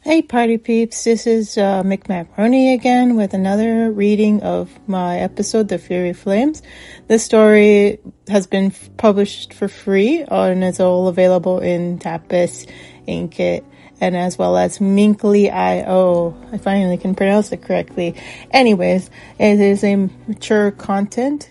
Hey party peeps, this is Mick Macaroni again with another reading of my episode, The Fury Flames. This story has been published for free and is all available in Tapas, Inkitt, and as well as Minkly.io. I finally can pronounce it correctly. Anyways, it is a mature content,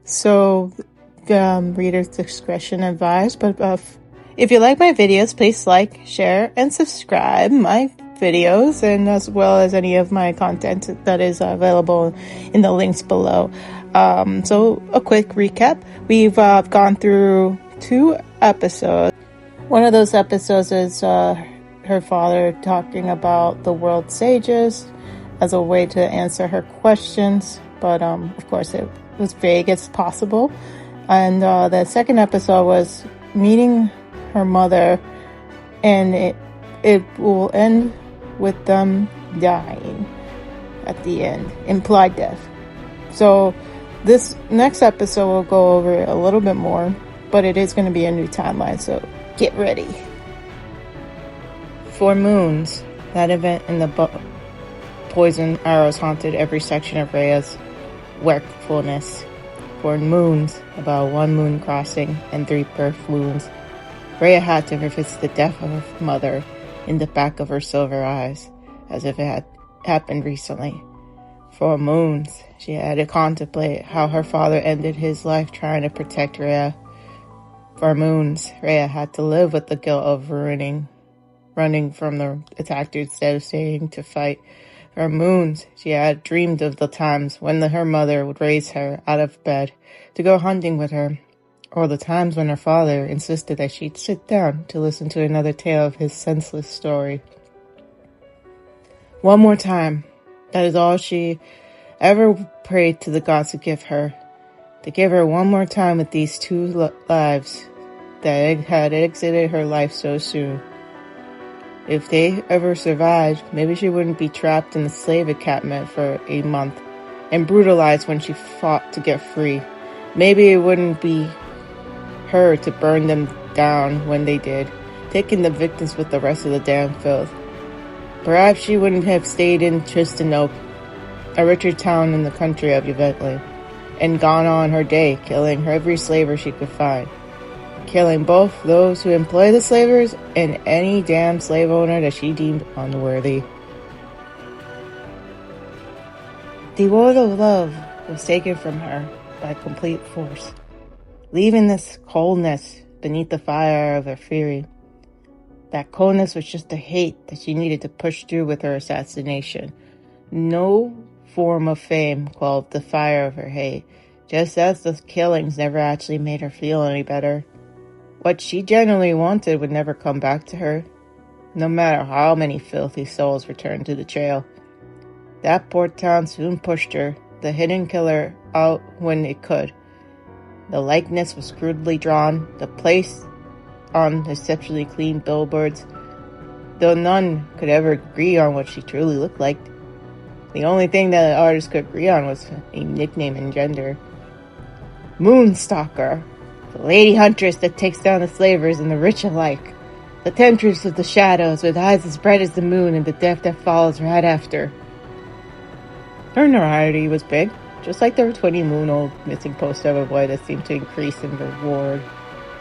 so reader's discretion advised, but if you like my videos, please like, share, and subscribe my videos, and as well as any of my content that is available in the links below. So a quick recap. We've gone through 2 episodes. One of those episodes is her father talking about the world sages as a way to answer her questions, but of course it was vague as possible. And the second episode was meeting her mother, and it will end with them dying at the end, implied death. So this next episode will go over it a little bit more, but it is going to be a new timeline, so get ready. For moons, that event in the poison arrows haunted every section of Rhea's wakefulness. For moons, about 1 moon crossing and 3 birth wounds, Rhea had to revisit the death of her mother in the back of her silver eyes, as if it had happened recently. For moons, she had to contemplate how her father ended his life trying to protect Rhea. For moons, Rhea had to live with the guilt of running from the attacker instead of staying to fight. For moons, she had dreamed of the times when her mother would raise her out of bed to go hunting with her, or the times when her father insisted that she'd sit down to listen to another tale of his senseless story. One more time. That is all she ever prayed to the gods to give her one more time with these 2 lives that had exited her life so soon. If they ever survived, maybe she wouldn't be trapped in the slave encampment for a month and brutalized when she fought to get free. Maybe it wouldn't be her to burn them down when they did, taking the victims with the rest of the damn filth. Perhaps she wouldn't have stayed in Tristanope, a richer town in the country of Juventus, and gone on her day, killing every slaver she could find. Killing both those who employ the slavers and any damn slave owner that she deemed unworthy. The world of love was taken from her by complete force, leaving this coldness beneath the fire of her fury. That coldness was just the hate that she needed to push through with her assassination. No form of fame quelled the fire of her hate, just as the killings never actually made her feel any better. What she genuinely wanted would never come back to her, no matter how many filthy souls returned to the trail. That port town soon pushed her, the hidden killer, out when it could. The likeness was crudely drawn, the place on exceptionally clean billboards, though none could ever agree on what she truly looked like. The only thing that the artist could agree on was a nickname and gender. Moonstalker, the lady huntress that takes down the slavers and the rich alike, the temptress of the shadows with eyes as bright as the moon and the death that follows right after. Her notoriety was big, just like the 20-moon-old missing poster of a boy that seemed to increase in reward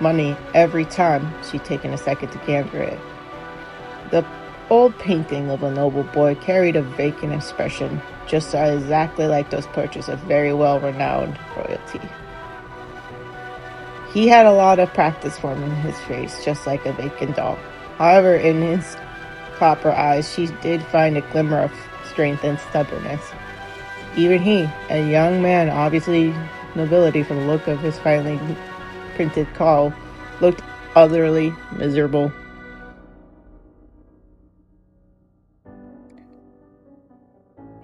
money every time she'd taken a second to gander it. The old painting of a noble boy carried a vacant expression, just exactly like those portraits of very well-renowned royalty. He had a lot of practice forming his face, just like a vacant doll. However, in his copper eyes, she did find a glimmer of strength and stubbornness. Even he, a young man, obviously nobility from the look of his finely printed cowl, looked utterly miserable.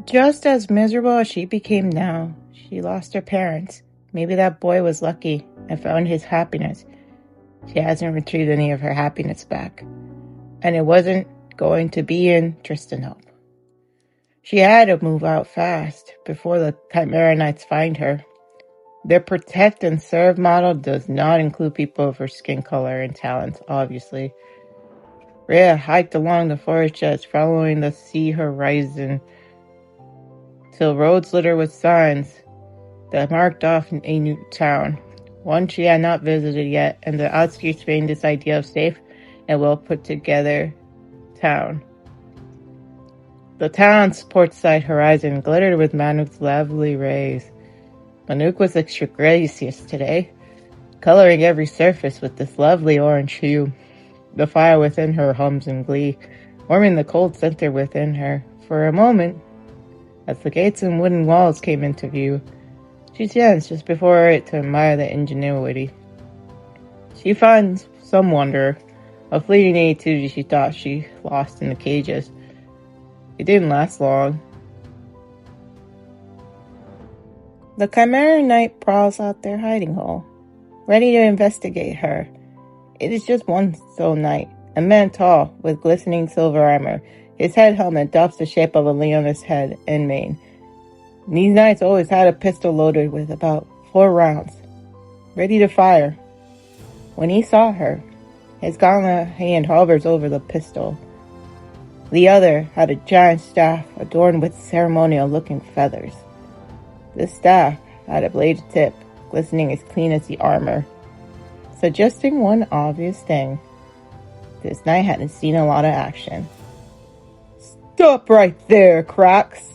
Just as miserable as she became now. She lost her parents. Maybe that boy was lucky and found his happiness. She hasn't retrieved any of her happiness back. And it wasn't going to be in Tristanope. She had to move out fast before the Chimera Knights find her. Their protect and serve model does not include people of her skin color and talents, obviously. Rhea hiked along the forest edge, following the sea horizon, till roads littered with signs that marked off a new town, one she had not visited yet, and the outskirts framed this idea of safe and well put together town. The town's portside horizon glittered with Manuk's lovely rays. Manuk was extra gracious today, coloring every surface with this lovely orange hue. The fire within her hums in glee, warming the cold center within her. For a moment, as the gates and wooden walls came into view, she chanced just before it to admire the ingenuity. She finds some wonder, a fleeting naivety she thought she lost in the cages. It didn't last long. The Chimera Knight prowls out their hiding hole, ready to investigate her. It is just one sole knight, a man tall, with glistening silver armor. His head helmet adopts the shape of a leoness head and mane. These knights always had a pistol loaded with about 4 rounds, ready to fire. When he saw her, his gauntlet hand hovers over the pistol. The other had a giant staff adorned with ceremonial-looking feathers. The staff had a bladed tip, glistening as clean as the armor, suggesting one obvious thing. This knight hadn't seen a lot of action. "Stop right there, Cracks!"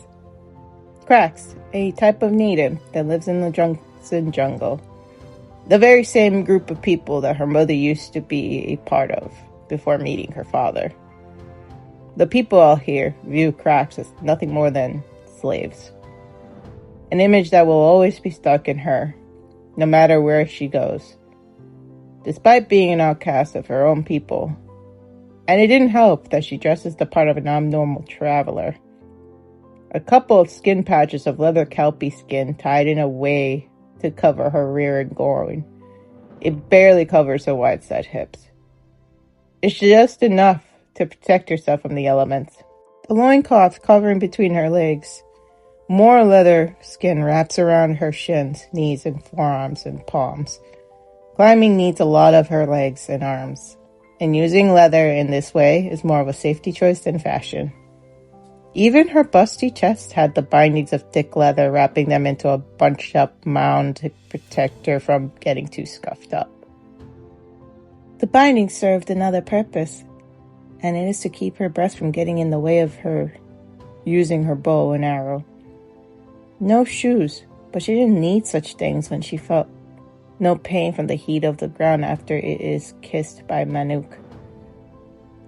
Cracks, a type of native that lives in the Junction jungle. The very same group of people that her mother used to be a part of before meeting her father. The people out here view Cracks as nothing more than slaves. An image that will always be stuck in her, no matter where she goes. Despite being an outcast of her own people. And it didn't help that she dresses the part of an abnormal traveler. A couple of skin patches of leather kelpie skin tied in a way to cover her rear and groin. It barely covers her wide-set hips. It's just enough to protect herself from the elements. The loincloth covering between her legs. More leather skin wraps around her shins, knees, and forearms and palms. Climbing needs a lot of her legs and arms, and using leather in this way is more of a safety choice than fashion. Even her busty chest had the bindings of thick leather, wrapping them into a bunched-up mound to protect her from getting too scuffed up. The bindings served another purpose, and it is to keep her breast from getting in the way of her using her bow and arrow. No shoes, but she didn't need such things when she felt no pain from the heat of the ground after it is kissed by Manuk.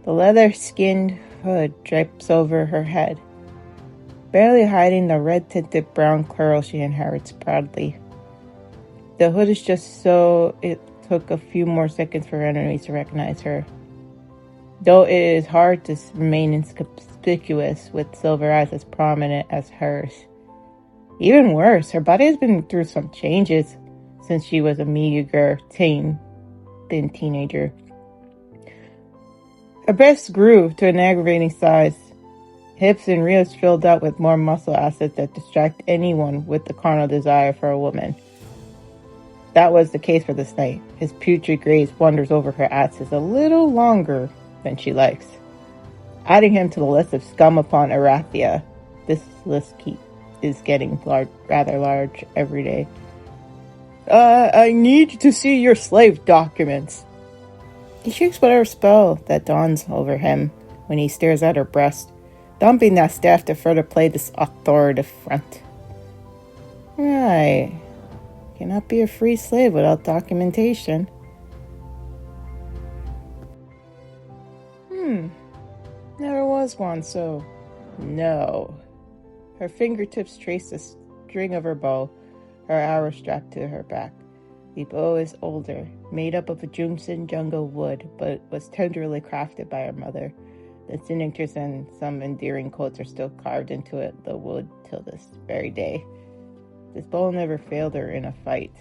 The leather-skinned hood drapes over her head, barely hiding the red-tinted brown curls she inherits proudly. The hood is just so it took a few more seconds for her enemies to recognize her, though it is hard to remain inconspicuous with silver eyes as prominent as hers. Even worse, her body has been through some changes since she was a meager thin teenager. Her breasts grew to an aggravating size. Hips and rears filled out with more muscle assets that distract anyone with the carnal desire for a woman. That was the case for this knight. His putrid gaze wanders over her asses a little longer than she likes, adding him to the list of scum upon Arathia. This list is getting rather large every day. I need to see your slave documents. He shakes whatever spell that dawns over him when he stares at her breast, dumping that staff to further play this authoritative front. Right. Cannot be a free slave without documentation. Never was one, so no. Her fingertips trace the string of her bow, her arrow strapped to her back. The bow is older, made up of a Junction jungle wood, but was tenderly crafted by her mother. The signatures and some endearing quotes are still carved into the wood till this very day. This bow never failed her in a fight.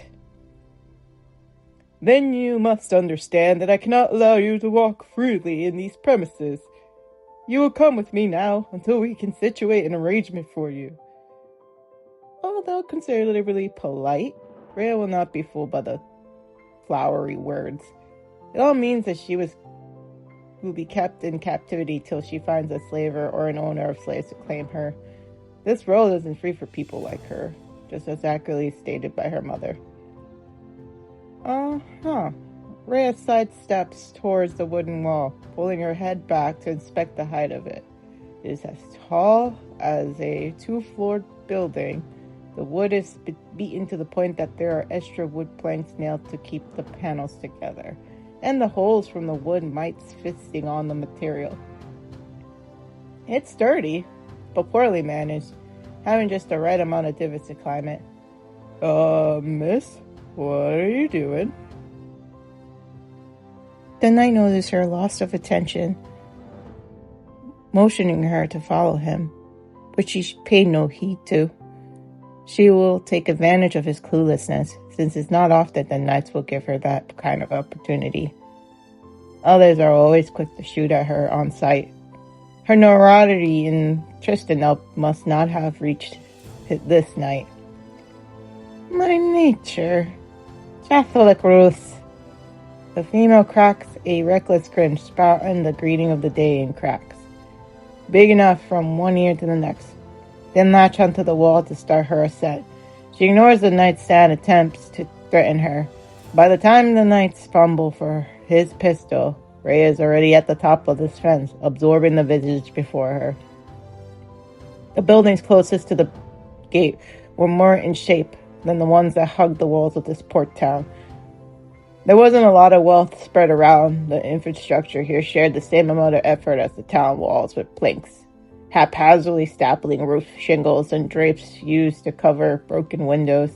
Then you must understand that I cannot allow you to walk freely in these premises. You will come with me now until we can situate an arrangement for you. Although considerably polite, Rhea will not be fooled by the flowery words. It all means that she was will be kept in captivity till she finds a slaver or an owner of slaves to claim her. This world isn't free for people like her, just as accurately stated by her mother. Rhea sidesteps towards the wooden wall, pulling her head back to inspect the height of it. It is as tall as a 2-floored building. The wood is beaten to the point that there are extra wood planks nailed to keep the panels together, and the holes from the wood mites fisting on the material. It's sturdy, but poorly managed, having just the right amount of divots to climb it. Miss, what are you doing? The knight noticed her loss of attention, motioning her to follow him, but she paid no heed to. She will take advantage of his cluelessness, since it's not often that knights will give her that kind of opportunity. Others are always quick to shoot at her on sight. Her notoriety in Tristanel must not have reached this knight. My nature, Catholic Ruth. The female cracks a reckless grin, spouting the greeting of the day in cracks, big enough from one ear to the next, then latch onto the wall to start her ascent. She ignores the knight's sad attempts to threaten her. By the time the knights fumble for his pistol, Rhea is already at the top of this fence, absorbing the visage before her. The buildings closest to the gate were more in shape than the ones that hugged the walls of this port town. There wasn't a lot of wealth spread around. The infrastructure here shared the same amount of effort as the town walls, with planks haphazardly stapling roof shingles and drapes used to cover broken windows.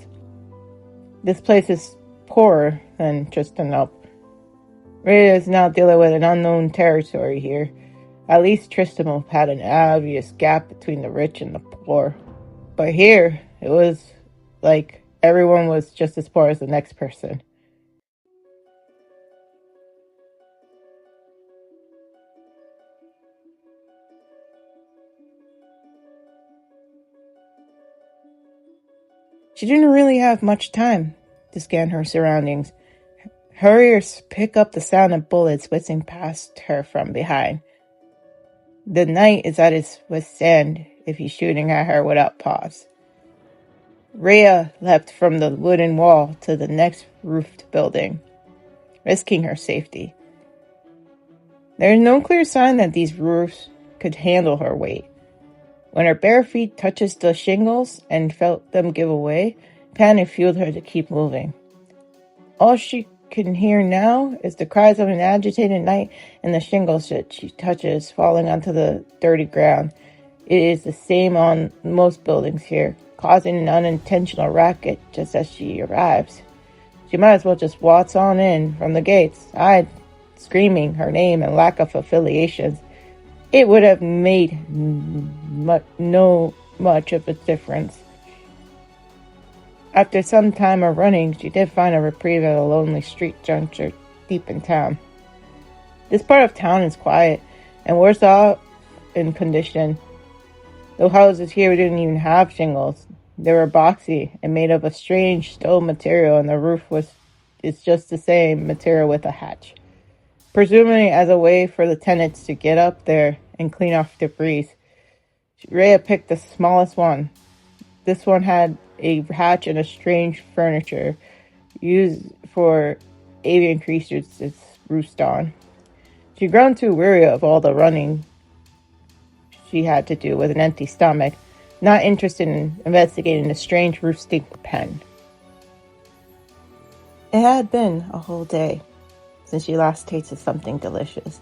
This place is poorer than Tristanel. Rhea is now dealing with an unknown territory here. At least Tristanel had an obvious gap between the rich and the poor. But here, it was like everyone was just as poor as the next person. She didn't really have much time to scan her surroundings. Her ears pick up the sound of bullets whizzing past her from behind. The knight is at his wit's end if he's shooting at her without pause. Rhea leapt from the wooden wall to the next roofed building, risking her safety. There is no clear sign that these roofs could handle her weight. When her bare feet touched the shingles and felt them give away, panic fueled her to keep moving. All she can hear now is the cries of an agitated knight and the shingles that she touches falling onto the dirty ground. It is the same on most buildings here, causing an unintentional racket just as she arrives. She might as well just waltz on in from the gates, screaming her name and lack of affiliations. It would have made no much of a difference. After some time of running, she did find a reprieve at a lonely street juncture deep in town. This part of town is quiet and worse off in condition. The houses here didn't even have shingles. They were boxy and made of a strange stone material, and the roof is just the same material with a hatch, presumably as a way for the tenants to get up there and clean off debris. Rhea picked the smallest one. This one had a hatch and a strange furniture used for avian creatures to roost on. She'd grown too weary of all the running she had to do with an empty stomach, not interested in investigating the strange roosting pen. It had been a whole day since she last tasted something delicious.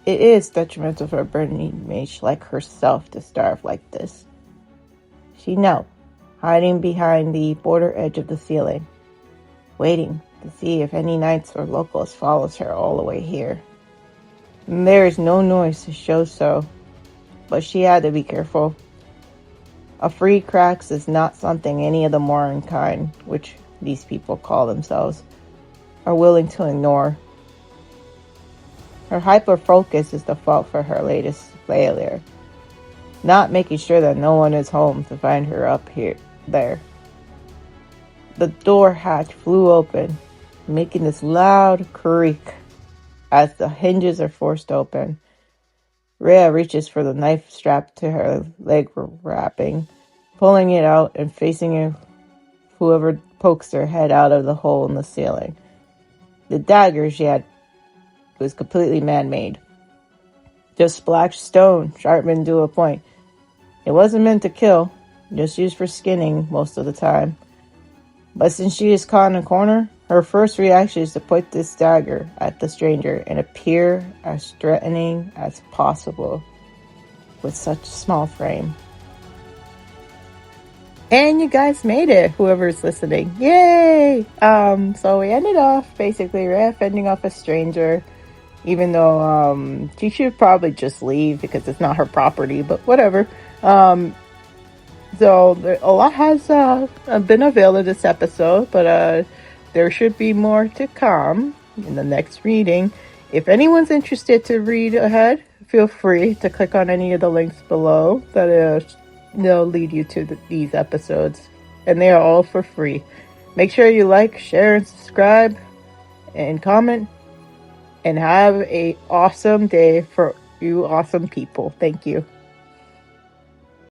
It is detrimental for a burning mage like herself to starve like this. She knelt, hiding behind the border edge of the ceiling, waiting to see if any knights or locals follows her all the way here. And there is no noise to show so, but she had to be careful. A free cracks is not something any of the modern kind, which these people call themselves, are willing to ignore. Her hyper-focus is the fault for her latest failure, not making sure that no one is home to find her up there. The door hatch flew open, making this loud creak as the hinges are forced open. Rhea reaches for the knife strapped to her leg wrapping, pulling it out and facing whoever pokes their head out of the hole in the ceiling. The dagger she had was completely man-made. Just black stone, sharpened to a point. It wasn't meant to kill, just used for skinning most of the time. But since she is caught in a corner, her first reaction is to point this dagger at the stranger and appear as threatening as possible with such a small frame. And you guys made it, whoever's listening. Yay! So we ended off basically fending off a stranger, even though she should probably just leave because it's not her property, but whatever. So a lot has been availed of this episode, but there should be more to come in the next reading. If anyone's interested to read ahead, feel free to click on any of the links below that they'll lead you to these episodes, and they are all for free. Make sure you like, share, and subscribe, and comment, and have an awesome day for you awesome people. Thank you.